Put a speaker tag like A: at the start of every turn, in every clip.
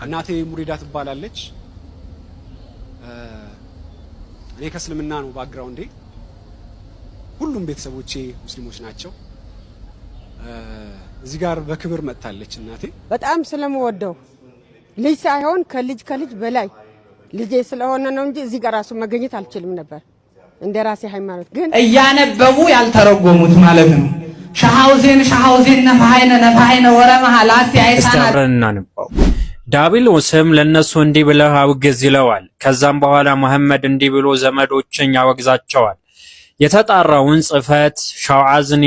A: እናቴ ሙሪዳ ትባላለች እኔ ከእስልምና ነው ባክግራውንዴ ሁሉም ቤተሰቦቼ ሙስሊሞች ናቸው እዚህ ጋር በክብር መጣለች እናቴ
B: በጣም ስለምወደው ልጅ ሳይሆን ከልጅ በላይ ልጄ ስለሆነ ነው እንጂ እዚህ ጋር ራሱ መገኘት አልችልም ነበር እንደራሴ ሃይማኖት ግን
C: እያነበቡ ያልተረጎሙት ማለት ነው ሻሃውዜን ነፋይነ ወረማሃላት
D: ያይሳና ነበር ዳቢሎስም ለነሱ እንዲህ ብለው አውግዝ ይለዋል ከዛም በኋላ መሐመድ እንዲህ ብሎ ዘመዶችን ያወግዛቸዋል የተጣራውን ጽፈት ሻውዓዝኒ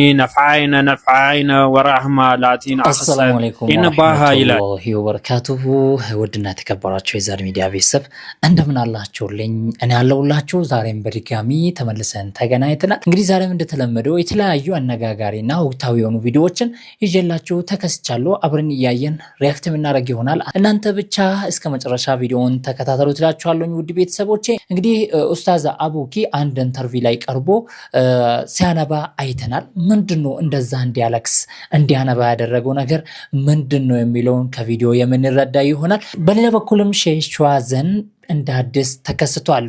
D: ነፍዓይነ ወራህማ ላቲን
E: አሰላሙ አለይኩም ወራህመቱላሂ ወበረካቱሁ ወድና ተከበራችሁ የዛሬ ሚዲያ ቤተሰብ እንደምን አላችሁልኝ እኔ ያለሁላችሁ ዛሬም በድጋሚ ተመልሰን ተገናኝተናል እንግዲህ ዛሬም እንደተለመደው የተለያዩ አነጋጋሪና ወቅታዊ የሆኑ ቪዲዮዎችን ይዤላችሁ ተከስቻለሁ አብረን ያየን ሪአክት የምናደርግ ይሆናል እናንተ ብቻ እስከ መጨረሻ ቪዲዮውን ተከታተሉ ትላችኋለሁ ውድ ቤተሰቦቼ እንግዲህ ኡስታዝ አቡኪ አንድ ኢንተርቪው ላይ ቀርቦ ሲያነባ አይተናል ምንድነው እንደዛ እንዲያለክስ እንዲያነባ ያደረገው ነገር ምንድነው የሚለውን ከቪዲዮ የምንረዳ ይሆናል በሌላ በኩልም ሸዋዘን እንደ አዲስ ተከስቷል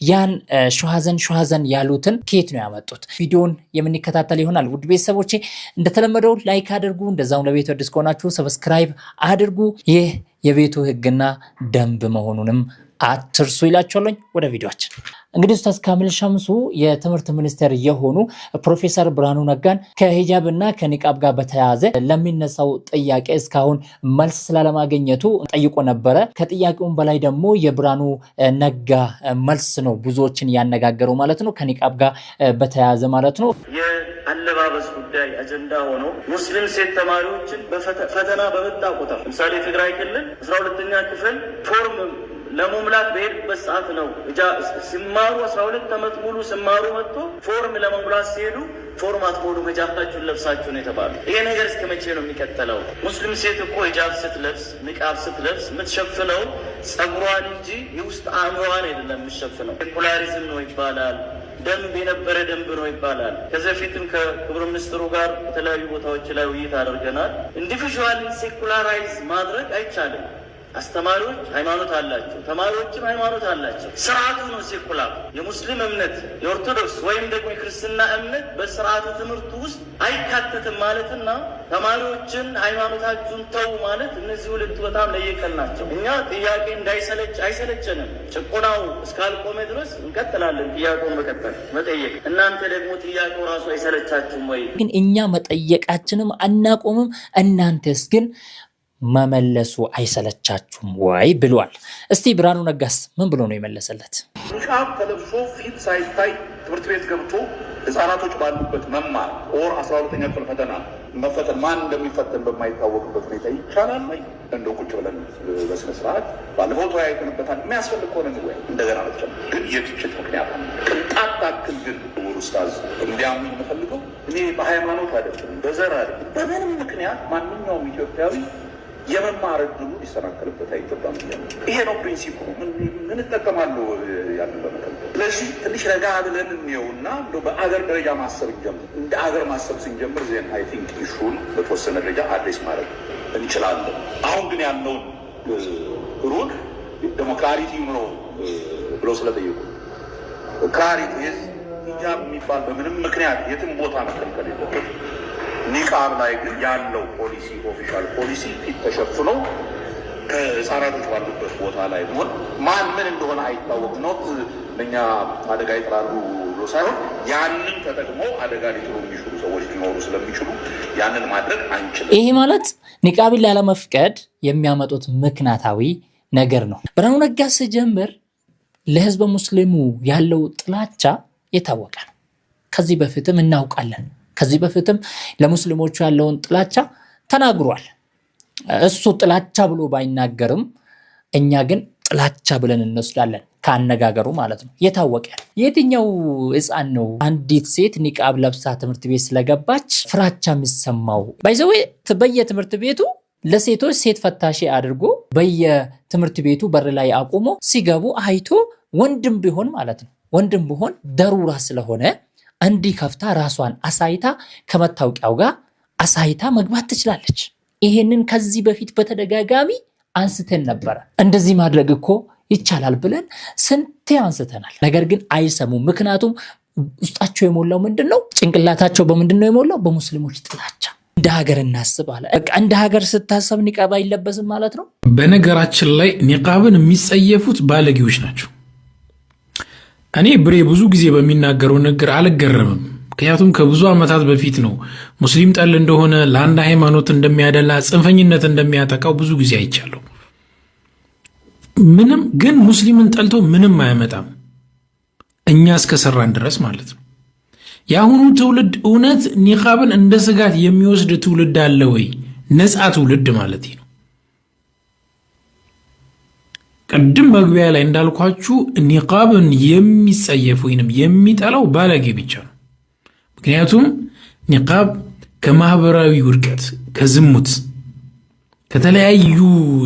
E: ያን ሸዋዘን ያሉትን ከየት ነው ያመጡት ቪዲዮን የምንከታተል ይሆናል ውድ ቤተሰቦቼ እንደተለመደው ላይክ አድርጉ እንደዛው ለቤቱ አዲስ ከሆናችሁ ሰብስክራይብ አድርጉ ይህ የቤቱ ህግና ደንብ መሆኑንም አትርሱ ይላችኋለኝ ወደ ቪዲዮአችን እንግዲህ ኡስታዝ ካሚል ሸምሱ የትምህርት ሚኒስትር የሆኑ ፕሮፌሰር ብርሃኑ ነጋን ከሂጃብና ከኒቃብ ጋር በተያያዘ ለሚነሳው ጥያቄ እስካሁን መልስ ስላለማግኘቱ ጠይቆ ነበር ከጥያቄውም በላይ ደግሞ የብርሃኑ ነጋ መልስ ነው ብዙዎችን ያነጋገረው ማለት ነው ከኒቃብ ጋር በተያያዘ ማለት ነው
F: የአለባበስ ጉዳይ አጀንዳ ሆኖ ሙስሊም ሴት ተማሪዎችን በፈተና በመጣ ቁጥር ለምሳሌ ትግራይ ክልል 12ኛ ክፍል ፎርም ለመሙላት በሄድበት ሰዓት ነው ሲማሩ 12 ዓመት ሙሉ ሲማሩ መጥቶ ፎርም ለመሙላት ሲሄዱ ፎርማት ሞሉ ሂጃባችሁን ለብሳችሁ ነው የተባለው ይሄ ነገር እስከ መቼ ነው የሚቀጥለው ሙስሊም ሴት እኮ ሂጃብ ስትለብስ ንቃብ ስትለብስ የምትሸፍነው ጸጉሯን እንጂ የውስጥ አእምሮዋን አይደለም የምትሸፍነው ሴኩላሪዝም ነው ይባላል ደንብ የነበረ ደንብ ነው ይባላል ከዚህ በፊትም ከክብር ሚኒስትሩ ጋር የተለያዩ ቦታዎች ላይ ውይይት አድርገናል ኢንዲቪጁዋል ሴኩላራይዝ ማድረግ አይቻልም አስተማሪዎች ሃይማኖት አላቸው ተማሪዎችም ሃይማኖት አላቸው ስርዓቱ ነው ሴኩላር የሙስሊም እምነት የኦርቶዶክስ ወይም ደግሞ የክርስቲና እምነት በስርዓቱ ትምህርት ውስጥ አይካተትም ማለትና ተማሪዎችን ሃይማኖታችሁን ተው ማለት እነዚህ ሁለት በጣም ለየቀል ናቸው እኛ ጥያቄ አይሰለቸንም ጭቆናው እስካልቆመ ድረስ እንቀጥላለን ጥያቄውን መጠየቅ እናንተ ደግሞ ጥያቄው ራሱ አይሰለቻችሁም ወይ
E: ግን እኛ መጠየቃችንም አናቆምም እናንተስ ግን መመለሱ አይሰለቻችሁም ወይ ብሏል እስቲ ብርሃኑ ነጋስ ምን ብሎ ነው የመለሰለት
G: ሻብ ተለብሶ ፊት ሳይታይ ትምህርት ቤት ገብቶ ህፃናቶች ባሉበት መማር ኦር 12ኛ ክፍል ፈተና መፈተን ማን እንደሚፈተን በማይታወቅበት ሁኔታ ይቻላል ወይ እንደው ቁጭ ብለን በስነ ስርዓት ባለፈው ተወያይተንበታል የሚያስፈልግ ከሆነ ነው እንደገና መጥተን ግን የግጭት ምክንያት ቅንጣት ታክል ግን ኡስታዝ እንዲያምኑ የምፈልገው እኔ በሃይማኖት አይደለም በዘር አይደለም በምንም ምክንያት ማንኛውም ኢትዮጵያዊ የመማር እድሉ ሊሰናከልበት አይገባም ይሄ ነው ፕሪንሲፕሉ ምን ተጠቀማለሁ ያንን በመከል ስለዚህ ትንሽ ረጋ ብለን እንየውና በአገር ደረጃ ማሰብ እንጀምር እንደ አገር ማሰብ ስንጀምር ዜን አይ ቲንክ ኢሹን በተወሰነ ደረጃ አድሬስ ማድረግ እንችላለን አሁን ግን ያለውን ሩል ደግሞ ክላሪቲ ነው ብሎ ስለጠየቁ ክላሪቲ ሂጃብ የሚባል በምንም ምክንያት የትም ቦታ መከልከል የለበት ኒቃብ ላይ ግን ያለው ፖሊሲ ኦፊሻል ፖሊሲ ፊት ተሸፍኖ ከህፃናቶች ባሉበት ቦታ ላይ ሆን ማን ምን እንደሆነ አይታወቅም ነው እኛ አደጋ ይጥላሉ ብሎ ሳይሆን ያንን ተጠቅሞ አደጋ ሊጥሉ የሚችሉ ሰዎች ሊኖሩ ስለሚችሉ ያንን ማድረግ አንችልም
E: ይሄ ማለት ኒቃብን ላለመፍቀድ የሚያመጡት ምክንያታዊ ነገር ነው ብርሃኑ ነጋ ሲጀምር ለህዝብ ሙስሊሙ ያለው ጥላቻ የታወቀ ነው ከዚህ በፊትም እናውቃለን ከዚህ በፊትም ለሙስሊሞቹ ያለውን ጥላቻ ተናግሯል እሱ ጥላቻ ብሎ ባይናገርም እኛ ግን ጥላቻ ብለን እንወስዳለን ካነጋገሩ ማለት ነው የታወቀ የትኛው ህፃን ነው አንዲት ሴት ኒቃብ ለብሳ ትምህርት ቤት ስለገባች ፍራቻ የሚሰማው ባይዘው በየትምህርት ቤቱ ለሴቶች ሴት ፈታሽ አድርጎ በየትምህርት ቤቱ በር ላይ አቁሞ ሲገቡ አይቶ ወንድም ቢሆን ማለት ነው ወንድም ቢሆን ደሩራ ስለሆነ እንዲ ከፍታ ራሷን አሳይታ ከመታወቂያው ጋር አሳይታ መግባት ትችላለች ይሄንን ከዚህ በፊት በተደጋጋሚ አንስተን ነበር። እንደዚህ ማድረግ እኮ ይቻላል ብለን ስንቴ አንስተናል። ነገር ግን አይሰሙም። ምክንያቱም ውስጣቸው የሞላው ምንድነው? ጭንቅላታቸው በምንድነው የሞላው? በሙስሊሞች ጥላቻ። እንደ ሀገር እናስብ አለ። በቃ እንደ ሀገር ስታሰብ ኒቃብ አይለበስም ማለት ነው።
H: በነገራችን ላይ ኒቃብን የሚጸየፉት ባለጌዎች ናቸው። እኔ ብሬ ብዙ ጊዜ በሚናገረው ነገር አልገረምም። ምክንያቱም ከብዙ ዓመታት በፊት ነው ሙስሊም ጠል እንደሆነ ለአንድ ሃይማኖት እንደሚያደላ ጽንፈኝነት እንደሚያጠቃው ብዙ ጊዜ አይቻለሁ። ምንም ግን ሙስሊምን ጠልቶ ምንም አያመጣም፣ እኛ እስከሰራን ድረስ ማለት ነው። የአሁኑ ትውልድ እውነት ኒቃብን እንደ ስጋት የሚወስድ ትውልድ አለ ወይ? ነፃ ትውልድ ማለት ነው። ቅድም መግቢያ ላይ እንዳልኳችሁ ኒቃብን የሚጸየፍ ወይንም የሚጠላው ባለጌ ብቻ ነው። ምክንያቱም ኒቃብ ከማህበራዊ ውድቀት፣ ከዝሙት፣ ከተለያዩ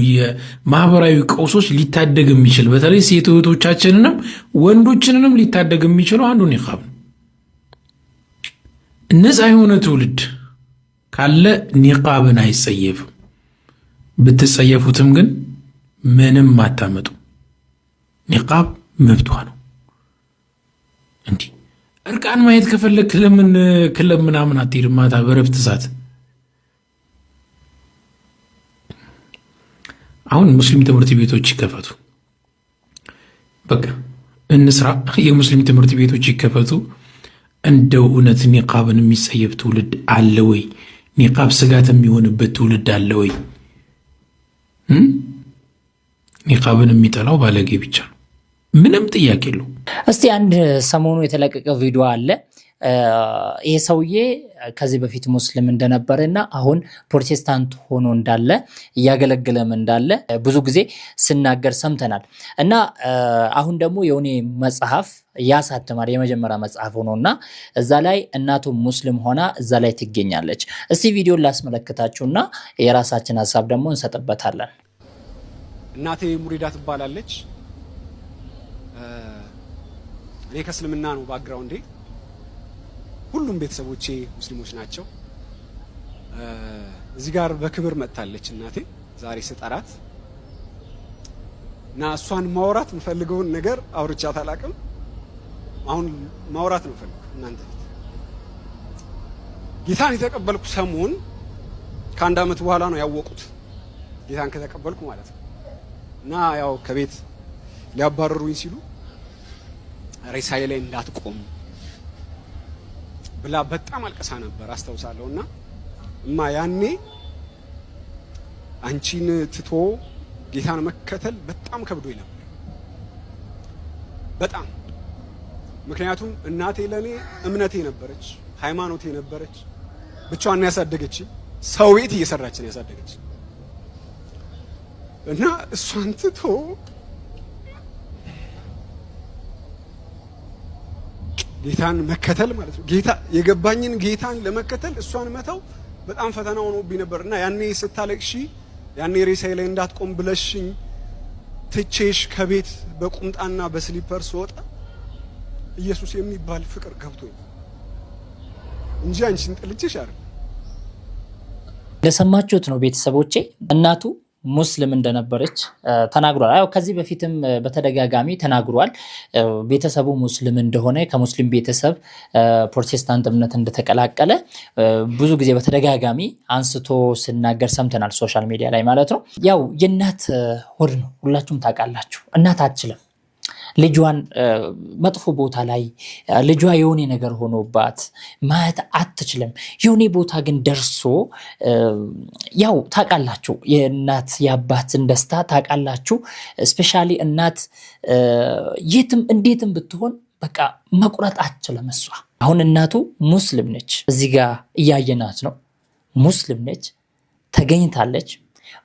H: የማህበራዊ ቀውሶች ሊታደግ የሚችል በተለይ ሴት እህቶቻችንንም ወንዶችንንም ሊታደግ የሚችለው አንዱ ኒቃብ ነው። ነፃ የሆነ ትውልድ ካለ ኒቃብን አይጸየፍም። ብትጸየፉትም ግን ምንም አታመጡ። ኒቃብ መብቷ ነው። እንዲህ እርቃን ማየት ከፈለክ ለምን ክለብ ምናምን አትሄድም? ማታ በረፍት ሰዓት። አሁን ሙስሊም ትምህርት ቤቶች ይከፈቱ፣ በቃ እንስራ። የሙስሊም ትምህርት ቤቶች ይከፈቱ። እንደው እውነት ኒቃብን የሚጸየፍ ትውልድ አለ ወይ? ኒቃብ ስጋት የሚሆንበት ትውልድ አለ ወይ? ኒቃብን የሚጠላው ባለጌ ብቻ ነው። ምንም ጥያቄ የለው።
E: እስቲ አንድ ሰሞኑ የተለቀቀ ቪዲዮ አለ። ይሄ ሰውዬ ከዚህ በፊት ሙስሊም እንደነበረና አሁን ፕሮቴስታንት ሆኖ እንዳለ እያገለገለም እንዳለ ብዙ ጊዜ ሲናገር ሰምተናል። እና አሁን ደግሞ የሆነ መጽሐፍ ያሳተማል፣ የመጀመሪያ መጽሐፍ ሆኖና እዛ ላይ እናቱ ሙስሊም ሆና እዛ ላይ ትገኛለች። እስቲ ቪዲዮን ላስመለክታችሁና የራሳችን ሐሳብ ደግሞ እንሰጥበታለን።
A: እናቴ ሙሪዳ ትባላለች። እኔ ከእስልምና ነው ባክግራውንዴ። ሁሉም ቤተሰቦቼ ሙስሊሞች ናቸው። እዚህ ጋር በክብር መጥታለች እናቴ ዛሬ ስጠራት እና እሷን ማውራት የምፈልገውን ነገር አውርቻት አላቅም። አሁን ማውራት ነው ፈልግ እናንተ ጌታን የተቀበልኩ ሰሞን ከአንድ ዓመት በኋላ ነው ያወቁት ጌታን ከተቀበልኩ ማለት ነው። እና ያው ከቤት ሊያባረሩኝ ሲሉ ሬሳዬ ላይ እንዳትቆም ብላ በጣም አልቀሳ ነበር አስታውሳለሁና እማ ያኔ አንቺን ትቶ ጌታን መከተል በጣም ከብዶኝ ነበር በጣም። ምክንያቱም እናቴ ለኔ እምነቴ ነበረች፣ ሃይማኖቴ ነበረች። ብቻዋን ያሳደገች ሰው ቤት እየሰራች ነው ያሳደገች እና እሷን ትቶ ጌታን መከተል ማለት ነው። ጌታ የገባኝን ጌታን ለመከተል እሷን መተው በጣም ፈተና ሆኖብኝ ነበርና ያኔ ስታለቅሺ ያኔ ሬሳዬ ላይ እንዳትቆም ብለሽኝ ትቼሽ ከቤት በቁምጣና በስሊፐር ስወጣ ኢየሱስ የሚባል ፍቅር ገብቶኝ እንጂ አንቺን ጥልቼሽ አይደል።
E: ለሰማችሁት ነው ቤተሰቦቼ። እናቱ ሙስሊም እንደነበረች ተናግሯል። አው ከዚህ በፊትም በተደጋጋሚ ተናግሯል። ቤተሰቡ ሙስሊም እንደሆነ ከሙስሊም ቤተሰብ ፕሮቴስታንት እምነት እንደተቀላቀለ ብዙ ጊዜ በተደጋጋሚ አንስቶ ሲናገር ሰምተናል፣ ሶሻል ሚዲያ ላይ ማለት ነው። ያው የእናት ሆድ ነው፣ ሁላችሁም ታውቃላችሁ። እናት አትችልም ልጇን መጥፎ ቦታ ላይ ልጇ የሆነ ነገር ሆኖባት ማየት አትችልም። የሆነ ቦታ ግን ደርሶ ያው ታውቃላችሁ የእናት የአባትን ደስታ ታውቃላችሁ። ስፔሻሊ እናት የትም እንዴትም ብትሆን በቃ መቁረጥ አትችልም እሷ። አሁን እናቱ ሙስሊም ነች፣ እዚህ ጋር እያየናት ነው። ሙስሊም ነች፣ ተገኝታለች።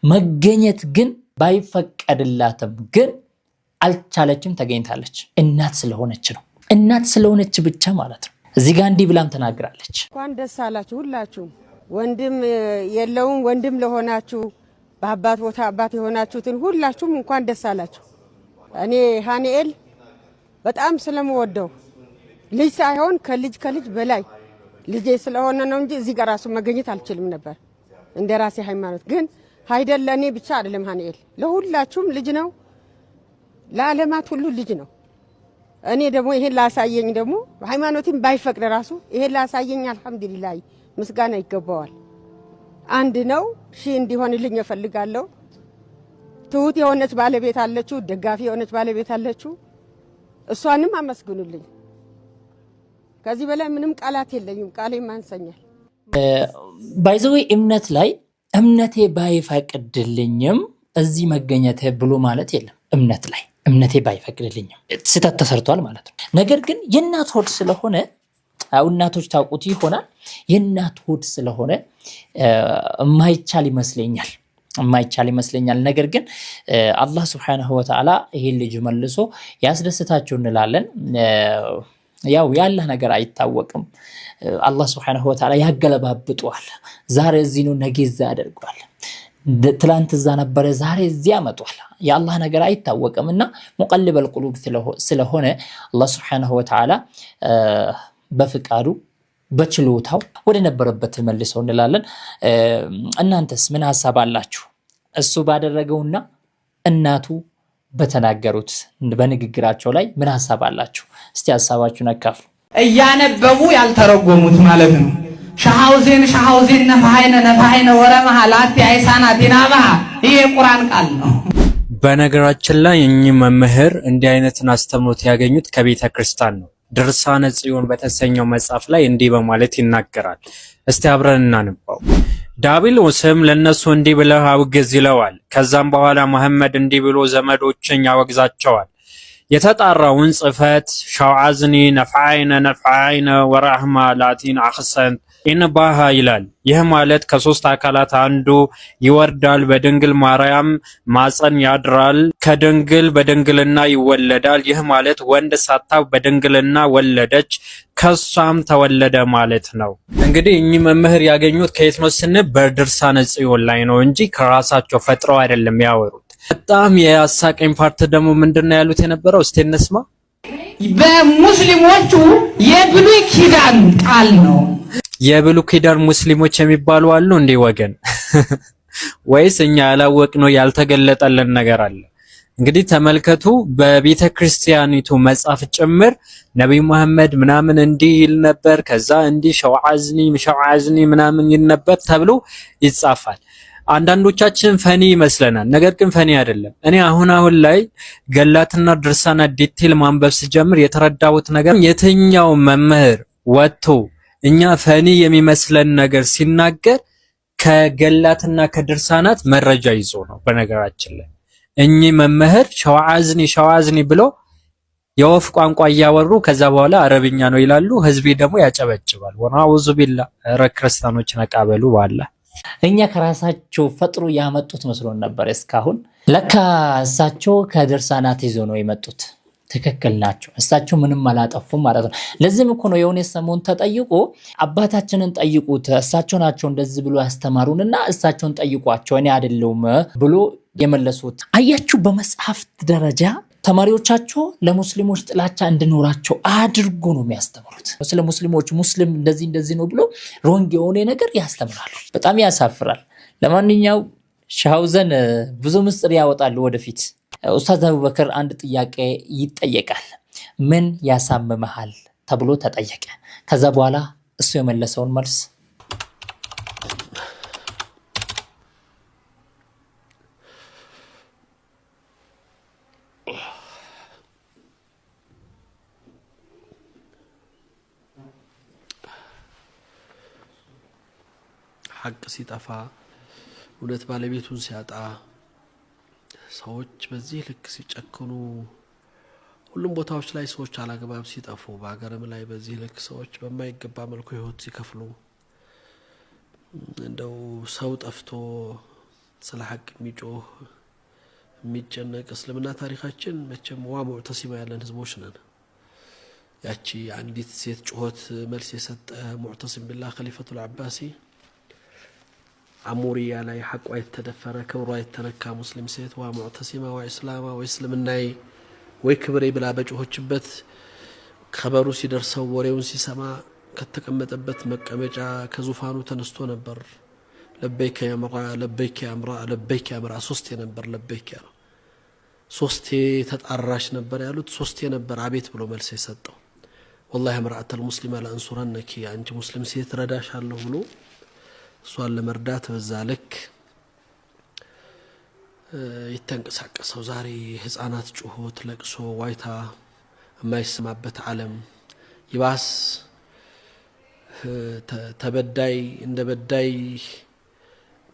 E: መገኘት ግን ባይፈቀድላትም ግን አልቻለችም፣ ተገኝታለች። እናት ስለሆነች ነው፣ እናት ስለሆነች ብቻ ማለት ነው። እዚህ ጋር እንዲህ ብላም ተናግራለች።
B: እንኳን ደስ አላችሁ ሁላችሁ። ወንድም የለውም ወንድም ለሆናችሁ በአባት ቦታ አባት የሆናችሁትን ሁላችሁም እንኳን ደስ አላችሁ። እኔ ሃኒኤል በጣም ስለምወደው ልጅ ሳይሆን ከልጅ በላይ ልጄ ስለሆነ ነው እንጂ እዚህ ጋር ራሱ መገኘት አልችልም ነበር እንደ ራሴ ሃይማኖት። ግን አይደለ እኔ ብቻ አይደለም ሃኒኤል ለሁላችሁም ልጅ ነው ለዓለማት ሁሉ ልጅ ነው እኔ ደግሞ ይሄን ላሳየኝ ደግሞ ሃይማኖትም ባይፈቅድ ራሱ ይሄን ላሳየኝ አልহামዱሊላህ ምስጋና ይገባዋል አንድ ነው ሺ እንዲሆንልኝ እፈልጋለሁ ትሁት የሆነች ባለቤት አለችው ደጋፊ የሆነች ባለቤት አለችው እሷንም አመስግኑልኝ ከዚህ በላይ ምንም ቃላት የለኝም ቃሌ ማንሰኛል
E: ባይዘው እምነት ላይ እምነቴ ባይፈቅድልኝም እዚህ መገኘት ብሎ ማለት የለም እምነት ላይ እምነቴ ባይፈቅድልኝም ስህተት ተሰርቷል ማለት ነው ነገር ግን የእናት ሆድ ስለሆነ እናቶች ታውቁት ይሆናል የእናት ሆድ ስለሆነ የማይቻል ይመስለኛል ነገር ግን አላህ Subhanahu Wa Ta'ala ይሄን ልጅ መልሶ ያስደስታችሁ እንላለን ያው ያለ ነገር አይታወቅም አላህ Subhanahu Wa Ta'ala ያገለባብጧል ዛሬ እዚህ ነው ነገ እዛ ያደርጋል ትላንት እዛ ነበር ዛሬ እዚህ ያመጣል ያላህ ነገር አይታወቅምና ሙቀልበል ቁሉብ ስለሆነ አላህ Subhanahu Wa Ta'ala በፍቃዱ በችሎታው ወደ ነበረበት መልሰው እንላለን እናንተስ ምን ሐሳብ አላችሁ እሱ ባደረገውና እናቱ በተናገሩት በንግግራቸው ላይ ምን ሐሳብ አላችሁ እስቲ ሐሳባችሁን አካፍሉ
C: እያነበቡ ያልተረጎሙት ማለት ነው ሻሃውዜን ነፋይነ ወረማሃ ላቲ አይሳናት ይናባሃ ይሄ ቁርአን ቃል ነው
D: በነገራችን ላይ እኚህ መምህር እንዲህ አይነትን አስተምሮት ያገኙት ከቤተ ክርስቲያን ነው ድርሳነ ጽዮን በተሰኘው መጽሐፍ ላይ እንዲህ በማለት ይናገራል እስቲ አብረን እናንባው ዳቢሎስም ለነሱ እንዲህ ብለው አውግዝ ይለዋል ከዛም በኋላ መሐመድ እንዲህ ብሎ ዘመዶችን ያወግዛቸዋል የተጣራውን ጽፈት ሻውዓዝኒ ነፍዓይነ ወራህማ ላቲን አኽሰን ኢንባሃ ይላል ይህ ማለት ከሶስት አካላት አንዱ ይወርዳል በድንግል ማርያም ማፀን ያድራል ከድንግል በድንግልና ይወለዳል ይህ ማለት ወንድ ሳታው በድንግልና ወለደች ከሷም ተወለደ ማለት ነው እንግዲህ እኚህ መምህር ያገኙት ከየት ነው ስንል በድርሳነ ጽዮን ላይ ነው እንጂ ከራሳቸው ፈጥረው አይደለም ያወሩት በጣም ያሳቀኝ ፓርት ደግሞ ምንድነው ያሉት የነበረው እስቲ እንስማ
C: በሙስሊሞቹ የብሉይ ኪዳን ቃል ነው
D: የብሉይ ኪዳን ሙስሊሞች የሚባሉ አሉ እንዴ ወገን ወይስ እኛ ያላወቅነው ያልተገለጠልን ነገር አለ እንግዲህ ተመልከቱ በቤተ ክርስቲያኒቱ መጽሐፍ ጭምር ነብዩ መሐመድ ምናምን እንዲህ ይል ነበር ከዛ እንዲህ ሸውዓዝኒ ምናምን ይል ነበር ተብሎ ይጻፋል አንዳንዶቻችን ፈኒ ይመስለናል ነገር ግን ፈኒ አይደለም እኔ አሁን ላይ ገላትና ድርሳና ዲቴል ማንበብ ሲጀምር የተረዳሁት ነገር የትኛው መምህር ወጥቶ እኛ ፈኒ የሚመስለን ነገር ሲናገር ከገላትና ከድርሳናት መረጃ ይዞ ነው በነገራችን ላይ እኚህ መምህር ሸዋዓዝኒ ብሎ የወፍ ቋንቋ ያወሩ ከዛ በኋላ አረብኛ ነው ይላሉ ህዝቤ ደግሞ ያጨበጭባል ወናውዙ ቢላ ክርስቲያኖች ነቃበሉ ዋላ
E: እኛ ከራሳቸው ፈጥሮ ያመጡት መስሎን ነበር እስካሁን ለካ እሳቸው ከድርሳናት ይዞ ነው የመጡት ትክክል ናቸው እሳቸው ምንም አላጠፉም ማለት ነው ለዚህም እኮ ነው የሆነ ሰሞን ተጠይቆ አባታችንን ጠይቁት እሳቸው ናቸው እንደዚህ ብሎ ያስተማሩንና እሳቸውን ጠይቋቸው እኔ አይደለም ብሎ የመለሱት አያችሁ በመጽሐፍ ደረጃ ተማሪዎቻቸው ለሙስሊሞች ጥላቻ እንድኖራቸው አድርጎ ነው የሚያስተምሩት ስለ ሙስሊሞች ሙስሊም እንደዚህ ነው ብሎ ሮንግ የሆነ ነገር ያስተምራሉ በጣም ያሳፍራል ለማንኛውም ሻውዘን ብዙ ምስጥር ያወጣሉ ወደፊት ኡስታዝ አቡበከር አንድ ጥያቄ ይጠየቃል ምን ያሳምመሃል ተብሎ ተጠየቀ ከዛ በኋላ እሱ የመለሰውን መልስ
I: ሐቅ ሲጠፋ እውነት ባለቤቱን ሲያጣ ሰዎች በዚህ ልክ ሲጨክኑ ሁሉም ቦታዎች ላይ ሰዎች አላግባብ ሲጠፉ በአገርም ላይ በዚህ ልክ ሰዎች በማይገባ መልኩ ህይወት ሲከፍሉ እንደው ሰው ጠፍቶ ስለ ሐቅ የሚጮህ የሚጨነቅ እስልምና ታሪካችን መቼም ሙዕተሲማ ያለን ህዝቦች ነን ያቺ አንዲት ሴት ጩኸት መልስ የሰጠ ሙዕተሲም ቢላህ ኸሊፈቱል አባሲ አሙሪያ ላይ ሐቋ የተደፈረ ክብሯ የተነካ ሙስሊም ሴት ሙዕተሲማ ወእስላማ ወእስልምናይ ወይ ክብሬ ብላ በጮህችበት خبሩ ሲደርሰው ወሬውን ሲሰማ ከተቀመጠበት መቀመጫ ከዙፋኑ ተነስቶ ነበር ለበይከ ያምራ ለበይከ ያምራ ለበይከ ያምራ ሶስቴ ነበር ለበይከ ያለው ሶስቴ ተጣራሽ ነበር ያሉት ሶስቴ ነበር አቤት ብሎ መልስ የሰጠው والله امرأة المسلمة لأنصرنك አንቺ ሙስሊም ሴት ረዳሻለሁ ብሎ እሷን ለመርዳት በዛልክ ይተንቀሳቀሰው ዛሬ ህፃናት ጩኸት ለቅሶ ዋይታ የማይሰማበት ዓለም ይባስ ተበዳይ እንደ በዳይ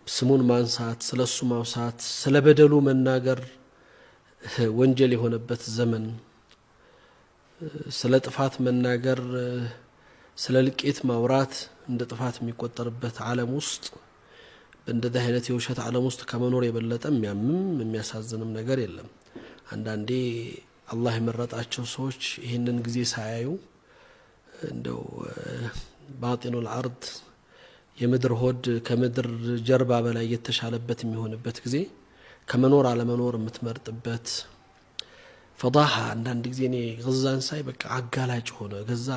I: ስሙን ማንሳት ስለሱ ማውሳት ስለበደሉ መናገር ወንጀል የሆነበት ዘመን ስለ ጥፋት መናገር ስለ ልቄት ማውራት እንደ ጥፋት የሚቆጠርበት ዓለም ውስጥ እንደዚህ አይነት የውሸት ዓለም ውስጥ ከመኖር የበለጠ የሚያሳዝንም ነገር የለም አንዳንዴ አላህ የመረጣቸው ሰዎች ይሄንን ጊዜ ሳያዩ እንደው ባጢኑል አርድ የምድር ሆድ ከምድር ጀርባ በላይ የተሻለበት የሚሆንበት ጊዜ ከመኖር አለመኖር የምትመርጥበት ፈዳሃ አንዳንድ ጊዜ እኔ ገዛን ሳይ በቃ አጋላጭ ሆነ ገዛ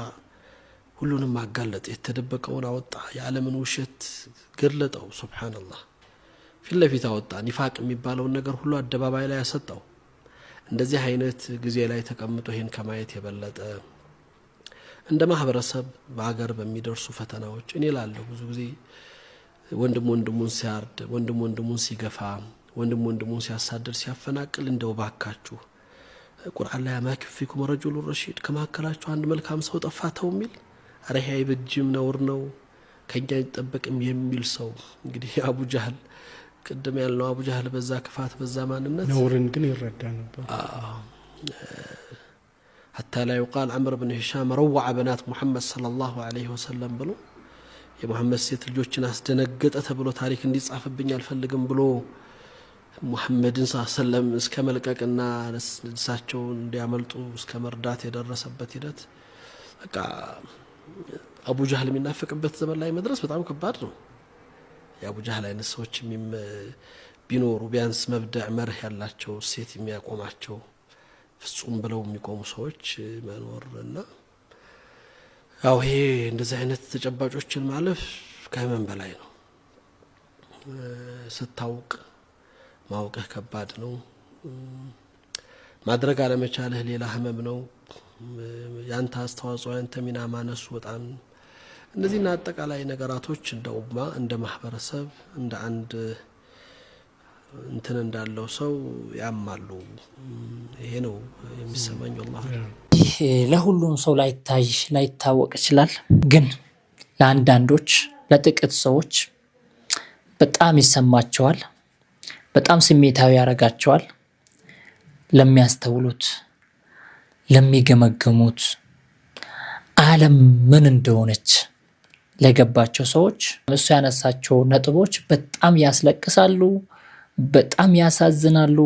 I: ሁሉንም አጋለጠ የተደበቀውን አወጣ የዓለምን ውሸት ገለጠው ሱብሃንአላህ ፊትለፊት አወጣ ኒፋቅ የሚባለውን ነገር ሁሉ አደባባይ ላይ ያሰጣው እንደዚህ አይነት ጊዜ ላይ ተቀምጦ ይሄን ከማየት የበለጠ እንደ ማህበረሰብ በአገር በሚደርሱ ፈተናዎች እኔ ላለው ብዙ ጊዜ ወንድሙን ሲያርድ ወንድሙን ሲገፋ ወንድሙን ሲያሳድድ ሲያፈናቅል እንደው ባካችሁ ቁርአን ላይ ማክፊኩም ረጁል ረሺድ ከማከላችሁ አንድ መልካም ሰው ጠፋተው የሚል አረህ አይበጅም ነውር ነው ከኛ ይጠበቅም የሚል ሰው እንግዲህ አቡ ጀህል ቅድም ያለው አቡ ጀህል በዛ ክፋት በዛ ማንነት
A: ነውርን ግን ይረዳ ነበር
I: حتى لا يقال عمرو بن هشام روع بنات محمد صلى الله عليه وسلم ብሎ የሙሐመድ ሴት ልጆችን አስደነገጠ ተብሎ ታሪክ እንዲጻፍብኝ አልፈልግም ብሎ ሙሐመድን ሰለም እስከ መልቀቅና እሳቸው እንዲያመልጡ እስከ መርዳት የደረሰበት ሂደት በቃ አቡ ጀህል የሚናፈቅበት ዘመን ላይ መድረስ በጣም ከባድ ነው የአቡ ጀህል አይነት ሰዎች ቢኖሩ ቢያንስ መብደዕ መርህ ያላቸው ሴት የሚያቆማቸው ፍጹም ብለው የሚቆሙ ሰዎች መኖርና ያው ይሄ እንደዚህ አይነት ተጨባጮችን ማለፍ ከምን በላይ ነው ስታውቅ ማወቅህ ከባድ ነው ማድረግ አለመቻልህ ሌላ ህመም ነው ያንተ አስተዋጽኦ ያንተ ሚና ማነሱ በጣም እነዚህና አጠቃላይ ነገራቶች እንደውማ እንደ ማህበረሰብ እንደ አንድ እንትን እንዳለው ሰው ያማሉ ይሄ ነው የሚሰማኝ والله
E: ለሁሉም ሰው ላይታወቅ ይችላል ግን ለአንዳንዶች ለጥቂት ሰዎች በጣም ይሰማቸዋል በጣም ስሜታዊ ያረጋቸዋል ለሚያስተውሉት ለሚገመገሙት ዓለም ምን እንደሆነች ለገባቸው ሰዎች እሱ ያነሳቸው ነጥቦች በጣም ያስለቅሳሉ በጣም ያሳዝናሉ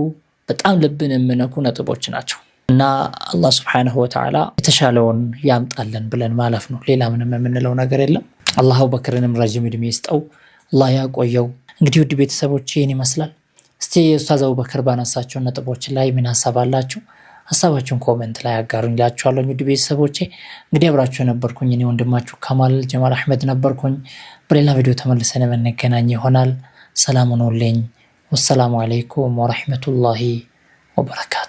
E: በጣም ልብን የሚነኩ ነጥቦች ናቸው እና አላህ Subhanahu Wa Ta'ala የተሻለውን ያምጣልን ብለን ማለፍ ነው ሌላ ምንም የምንለው ነገር የለም አላህ አቡበክርንም ረጅም እድሜ ይስጠው አላህ ያቆየው እንግዲህ ውድ ቤተሰቦች ይሄን ይመስላል እስቲ ኡስታዝ አቡበክር ባነሳቸው ነጥቦች ላይ ምን ሐሳብ አላችሁ ሐሳባችሁን ኮሜንት ላይ አጋሩኝ ላችኋለሁ ውድ ቤተሰቦቼ እንግዲህ አብራችሁ ነበርኩኝ እኔ ወንድማችሁ ከማል ጀማል አህመድ ነበርኩኝ በሌላ ቪዲዮ ተመልሰን የምንገናኝ ይሆናል ሰላም ሁኑልኝ والسلام عليكم ورحمة الله وبركاته